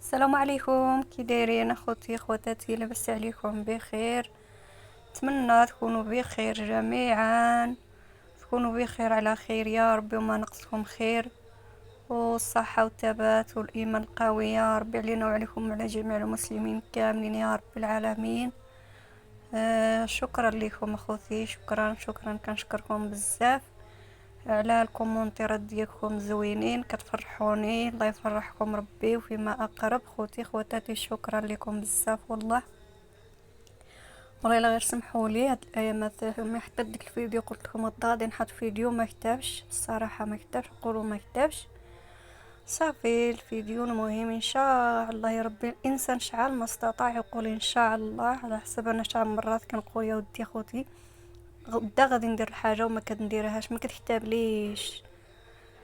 السلام عليكم، كي دايرين اخوتي خواتاتي؟ لاباس عليكم بخير؟ نتمنى تكونوا بخير جميعا، تكونوا بخير على خير يا ربي، وما نقصكم خير والصحة والثبات والإيمان القوي يا ربي علينا وعليكم وعلى جميع المسلمين كاملين يا رب العالمين. شكرا لكم اخوتي، شكرا كنشكركم بزاف على الكومونتيرات ديالكم زوينين، كتفرحوني. الله يفرحكم ربي وفيما اقرب خوتي خواتاتي، شكرا لكم بزاف والله. والله الا غير سمحوا لي هاد الايامات ما حطيت ديك الفيديو، قلت لكم غادي نحط فيديو ما كتبش الصراحه، ما كتبش، نقولوا ما كتبش صافي. الفيديو المهم ان شاء الله يا ربي الانسان شحال ما استطاع يقول ان شاء الله، على حسب انا شحال مرات كنقول يا ودي خوتي غدا غادي ندير الحاجه وما كنديرهاش، ما كتكتبليش.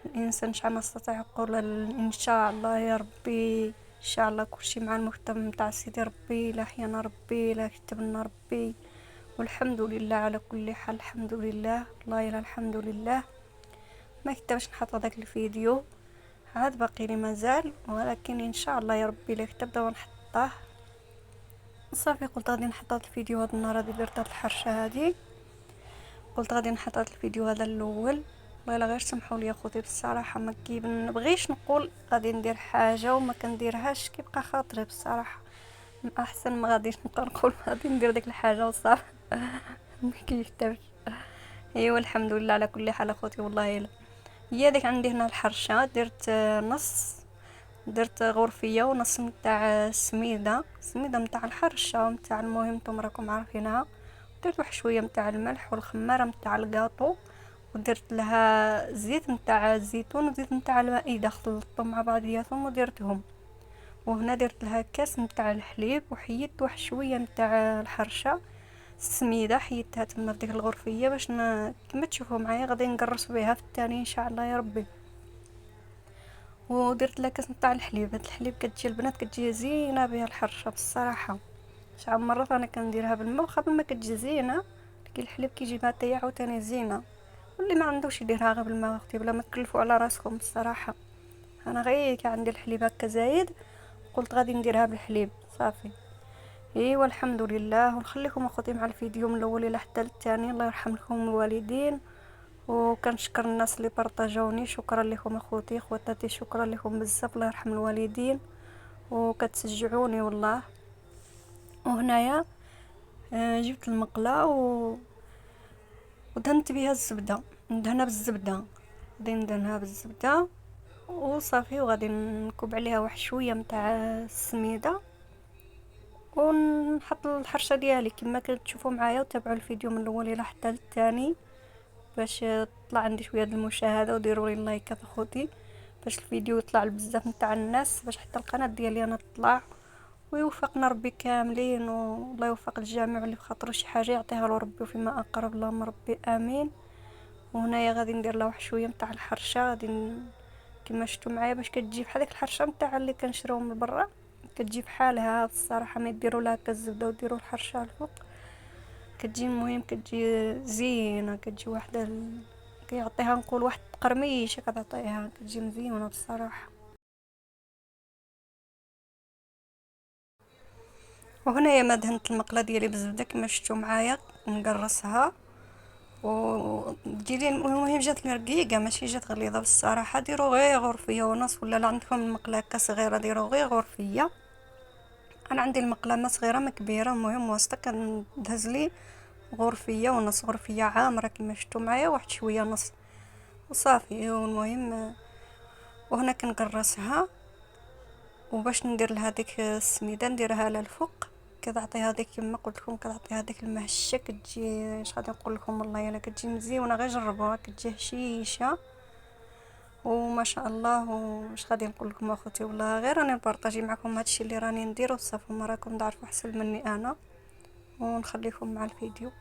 الانسان شحال ما استطاع يقول ان شاء الله يا ربي، ان شاء الله كلشي مع المكتب نتاع سيدي ربي، لا حيانا ربي لا كتبنا ربي، والحمد لله على كل حال. الحمد لله والله الا الحمد لله. ما كتبش نحط هذاك الفيديو، عاد باقي لي مازال، ولكن ان شاء الله يا ربي لا كتب دابا نحطه صافي. قلت غادي نحط هذا الفيديو هذا النهار هذه درت هاد الحرشه هذه، قلت غادي نحط هذا الفيديو هذا الاول. والله الا غير سمحوا لي اخوتي بصراحه، ما كيبغيش نقول غادي ندير حاجه وما كنديرهاش، كيبقى خاطري بصراحه. من احسن ما غاديش نبقى نقول غادي ندير ديك الحاجه وصافي. ما كيفترش. ايوا الحمد لله على كل حال اخوتي. والله الا هي ديك عندي هنا الحرشه درت نص، درت غرفيه ونص نتاع سميده نتاع الحرشه نتاع المهم نتوما راكم عارفينها. درت واحد شويه نتاع الملح والخماره نتاع الكاطو، ودرت لها زيت نتاع الزيتون وزيت نتاع المائده، خلطتهم مع بعضياتهم ودرتهم. وهنا درت لها كاس نتاع الحليب، وحيدت واحد شويه نتاع الحرشه السميده، حيدتها تما في ديك الغرفيه باش كما تشوفوا معايا غادي نقرص بها في الثاني ان شاء الله يا ربي. ودرت لها كاس نتاع الحليب، هاد الحليب كتجي البنات كتجي زينه بها الحرشه بصراحه. شحال من مره انا كنديرها بالماء وخا بالماء كتجي زينه، لكن الحليب كيجي مع تايا عاوتاني زينه. واللي ما عندوش يديرها غير بالماء اختي، بلا ما تكلفوا على راسكم الصراحه. انا غير كان عندي الحليب هكا زايد، قلت غادي نديرها بالحليب صافي. ايوا الحمد لله. ونخليكم اخوتي مع الفيديو من الاول الى حتى الثاني. الله يرحم لكم الوالدين، وكنشكر الناس اللي بارطاجوني، شكرا لكم اخوتي خواتاتي، شكرا لكم بزاف. الله يرحم الوالدين وكتشجعوني والله. وهنايا جبت المقله ودهنت بها الزبده، ندهنها بالزبده، غادي ندهنها بالزبده وصافي. وغادي نكب عليها واحد شويه نتاع السميده، ونحط الحرشه ديالي كما كتشوفوا معايا. وتابعوا الفيديو من الاول الى حتى الثاني باش تطلع عندي شويه د المشاهده، وديروا لي لايكات اخوتي باش الفيديو يطلع لبزاف نتاع الناس، باش حتى القناه ديالي انا تطلع. ويوفقنا ربي كاملين، والله يوفق الجميع اللي بخاطرو شي حاجه يعطيها له ربي وفيما اقرب، اللهم ربي امين. وهنايا غادي ندير لها واحد شويه نتاع الحرشه، كما شفتوا معايا باش كتجي بحال ديك الحرشه نتاع اللي كنشريو من برا، كتجي بحالها الصراحه. ما يديروا لها هكا الزبده وديروا الحرشه الفوق، كتجي المهم كتجي زينه، كتجي واحده كيعطيها نقول واحد قرميشه كتعطيها، كتجي مزيونه بصراحه. وهنايا ما دهنت المقله ديالي بالزبده كما شفتوا معايا، نقرصها وتجي لي المهم جات لي رقيقه ماشي جات غليظه بالصراحه. ديروا غير غرفيه ونص، ولا لا عندكم المقله هكا صغيره ديروا غير غرفيه. انا عندي المقله ما صغيره ما كبيره، المهم وسطها كندهز لي غرفيه ونص، غرفيه عامره كما شفتوا معايا، واحد شويه نص وصافي. والمهم وهنا كنقرصها، وباش ندير لها ديك السميده نديرها على الفوق، كتعطيها ديك كما قلت لكم كتعطيها ديك المهشه، كتجي اش غادي نقول لكم والله الا كتجي مزيونه، غير جربوها كتجي هشيشه وما شاء الله. واش غادي نقول لكم اخوتي، والله غير راني نبارطاجي معكم هادشي اللي راني ندير وصافي، ما راكم تعرفوا احسن مني انا. ونخليكم مع الفيديو.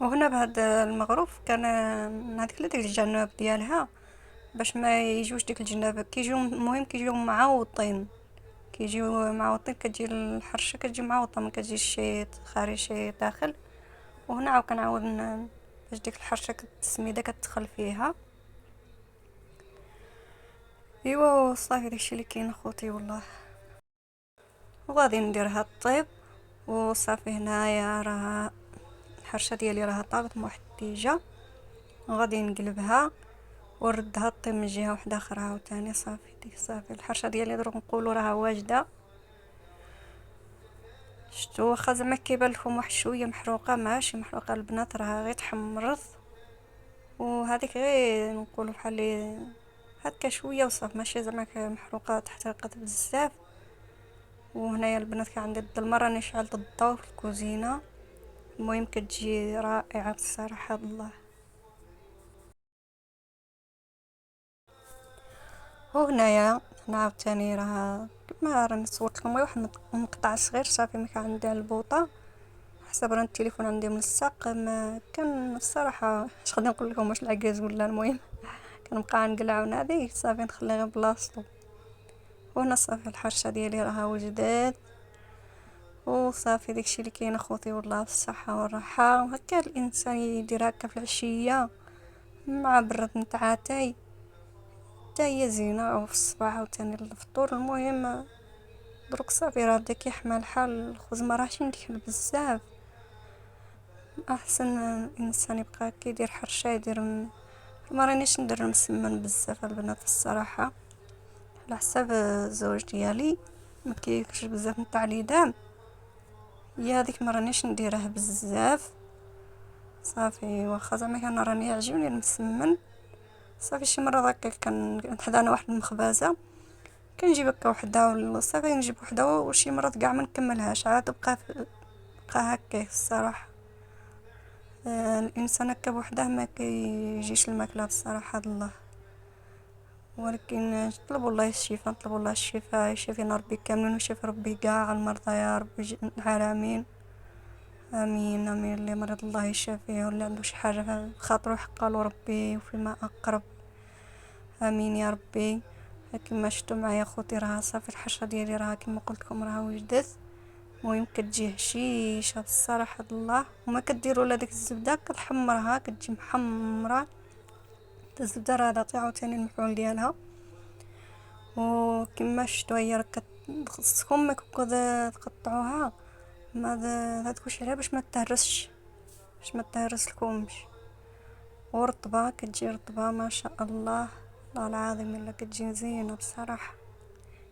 وهنا بهاد المغروف كان هذيك لا ديك الجناب ديالها باش ما يجوش ديك الجناب كيجيو، المهم كيجيو معوطين، كيجيو معوطين، كتجي الحرشه كتجي معوطه، ما كتجيش شي خارج شي داخل. وهنا عاود كنعاود باش ديك الحرشه السميده كتدخل فيها. ايوا صافي داكشي اللي كاين اخوتي والله. وغادي نديرها طيب وصافي. هنايا راه الحرشه ديالي راه طابت من واحد التيجه، وغادي نقلبها ونردها طيب من جهه واحده اخرى عاوتاني. صافي ديك صافي الحرشه ديالي دروك نقولوا راها واجده. شتو واخا زعما كيبان لكم واحد شويه محروقه، ماشي محروقه البنات، راه غير تحمرت، وهذيك غير نقولوا بحال هكا شويه وصافي، ماشي زعما محروقه تحترقت بزاف. وهنايا البنات كان عندي الظلمه راني شعلت الضوء في الكوزينه. المهم كتجي رائعه الصراحه بالله. وهنايا هنا عاوتاني راه كما راني صورت لكم غير واحد مقطع صغير صافي ما كان عندي البوطه، حسب راه التليفون عندي ملصق، ما كان الصراحه اش غادي نقول لكم، واش العكاز ولا المهم كنبقى نقلع ونادي صافي نخليه غير بلاصتو. وهنا صافي الحرشه ديالي راها وجدات. وصافي داكشي اللي كاين اخوتي والله بالصحه والراحه. وهكا الانسان يدير هكا في العشيه مع برد نتاع اتاي حتى هي زينه، او في الصباح عاوتاني الفطور. المهم دروك صافي راه بدا كيحمى الحال، الخبز ما راهش ندخل بزاف، احسن الانسان يبقى كيدير حرشه يدير ما رانيش ندير مسمن بزاف البنات الصراحه، على حساب الزوج ديالي ما كياكلش بزاف نتاع ليدام، هي هذيك ما رانيش نديرها بزاف. صافي واخا زعما كان راني يعجبني المسمن. صافي شي مره هكا كان حدا انا واحد المخبازه كنجيب هكا وحده، صافي نجيب وحده وشي مرات كاع ما نكملهاش عاد بقى هكا الصراحه. الانسان هكا بوحده ما كيجيش الماكله بصراحه الله. ولكن نطلبوا الله الشفاء، نطلبوا الله الشفاء، يشفينا ربي كاملين ويشفي ربي كاع المرضى يا رب العالمين. امين امين. اللي مريض الله يشافيه، واللي عنده شي حاجه في خاطرو يحقالو ربي وفيما اقرب. امين يا ربي. كما شفتوا معايا خوتي راه صافي الحشره ديالي راه كما قلت لكم راه وجدت. المهم كتجي هشيشه بصراحه الله، وما كديروا لا ديك الزبده كتحمرها كتجي محمره. الزبده راه عاوتاني المفعول ديالها. وكما شفتوا هي راه خصكم ما تقطعوها، ما هادكوش عليها باش ما تهرسش، باش ما تهرس لكمش. ورطبه كتجي رطبه ما شاء الله، والله العظيم الا كتجي زينه بصراحه.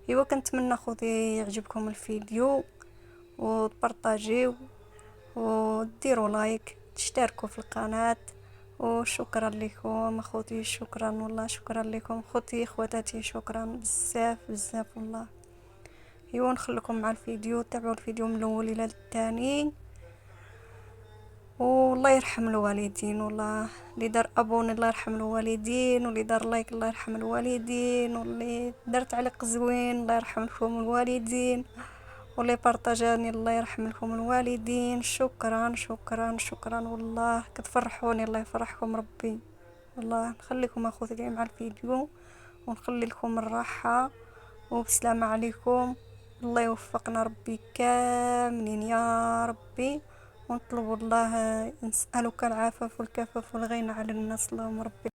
ايوا كنتمنى خوتي يعجبكم الفيديو وتبارطاجيو وديروا لايك تشتركوا في القناه. وشكرا لكم اخوتي، شكرا والله شكرا لكم خوتي خواتاتي، شكرا بزاف بزاف والله. ايوا نخليكم مع الفيديو، تابعوا الفيديو من الاول الى الثاني. والله يرحم الوالدين، والله اللي دار ابوني الله يرحم الوالدين، واللي دار لايك الله يرحم الوالدين، واللي دار تعليق زوين الله يرحم لكم الوالدين، واللي بارطاجاني الله يرحم لكم الوالدين. شكرا شكرا شكرا والله كتفرحوني، الله يفرحكم ربي. والله نخليكم اخوتي مع الفيديو ونخلي لكم الراحه وبسلامة عليكم. الله يوفقنا ربي كاملين يا ربي. ونطلب الله، نسألك العفاف والكفاف والغنى على الناس اللهم ربي.